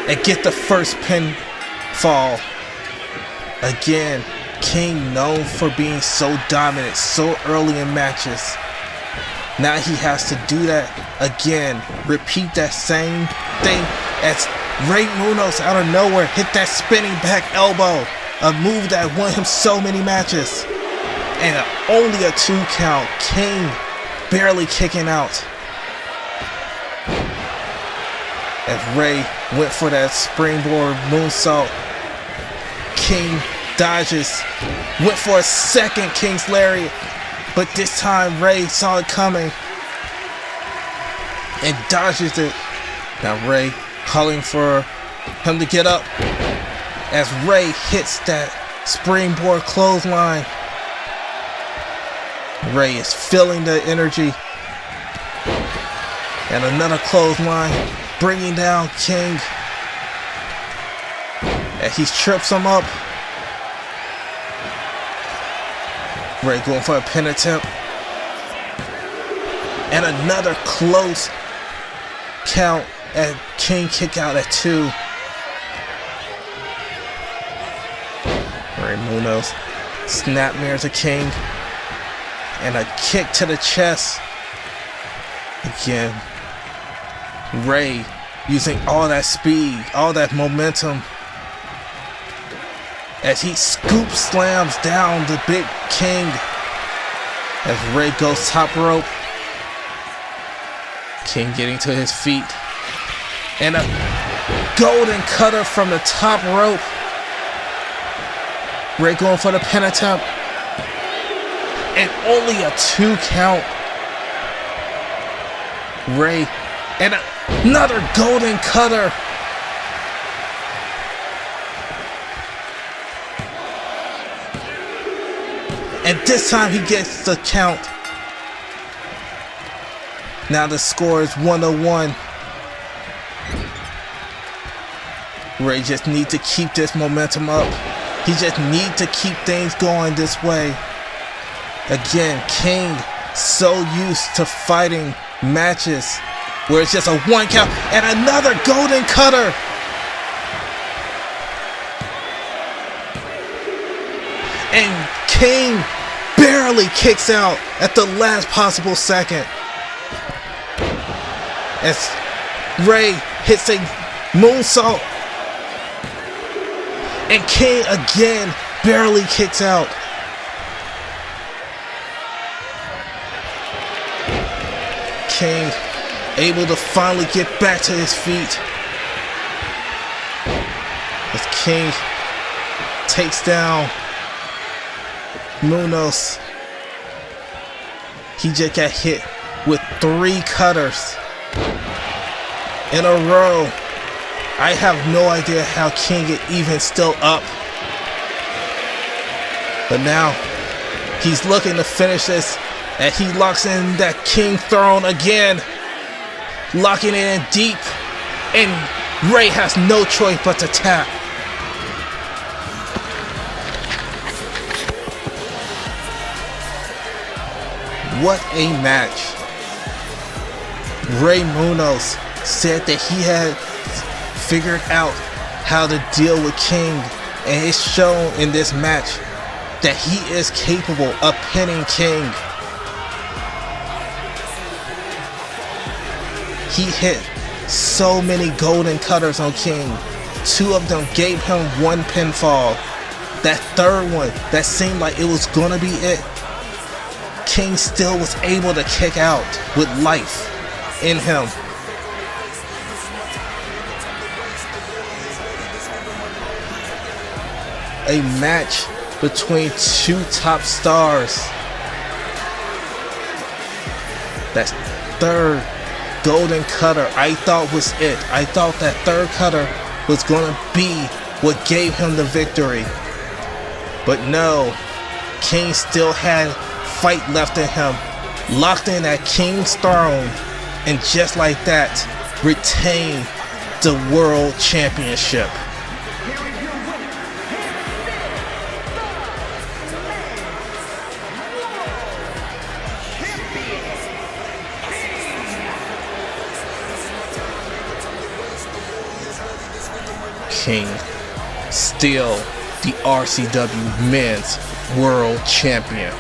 And get the first pinfall. Again, King known for being so dominant so early in matches. Now he has to do that again. Repeat that same thing as Rey Munoz out of nowhere hit that spinning back elbow. A move that won him so many matches. And only a 2 count. King barely kicking out. As Rey went for that springboard moonsault, King dodges, went for a second King's lariat, but this time Rey saw it coming and dodges it. Now Rey calling for him to get up as Rey hits that springboard clothesline. Rey is feeling the energy. And another clothesline, bringing down King. And he trips him up. Rey going for a pin attempt. And another close count and King kick out at 2. Rey Munoz snapmare to King. And a kick to the chest. Again, Rey using all that speed, all that momentum, as he scoop slams down the big King. As Rey goes top rope. King getting to his feet. And a golden cutter from the top rope. Rey going for the pin attempt. And only a 2 count. Rey and another golden cutter. And this time he gets the count. Now the score is 1-1. Rey just needs to keep this momentum up. He just needs to keep things going this way. Again, King so used to fighting matches where it's just a 1 count and another golden cutter. And King barely kicks out at the last possible second. As Rey hits a moonsault. And King again barely kicks out. King able to finally get back to his feet. As King takes down Munoz. He just got hit with 3 cutters in a row. I have no idea how King is even still up. But now he's looking to finish this, and he locks in that King throne again. Locking it in deep, and Rey has no choice but to tap. What a match. Rey Munoz said that he had figured out how to deal with King, and it's shown in this match that he is capable of pinning King. He hit so many golden cutters on King. 2 of them gave him 1 pinfall. That 3rd one, that seemed like it was gonna be it. King still was able to kick out with life in him. A match between 2 top stars. That 3rd golden cutter I thought was it. I thought that 3rd cutter was gonna be what gave him the victory. But no, King still had fight left in him. Locked in at King's throne, and just like that, retained the World Championship. King, still the RCW Men's World Champion.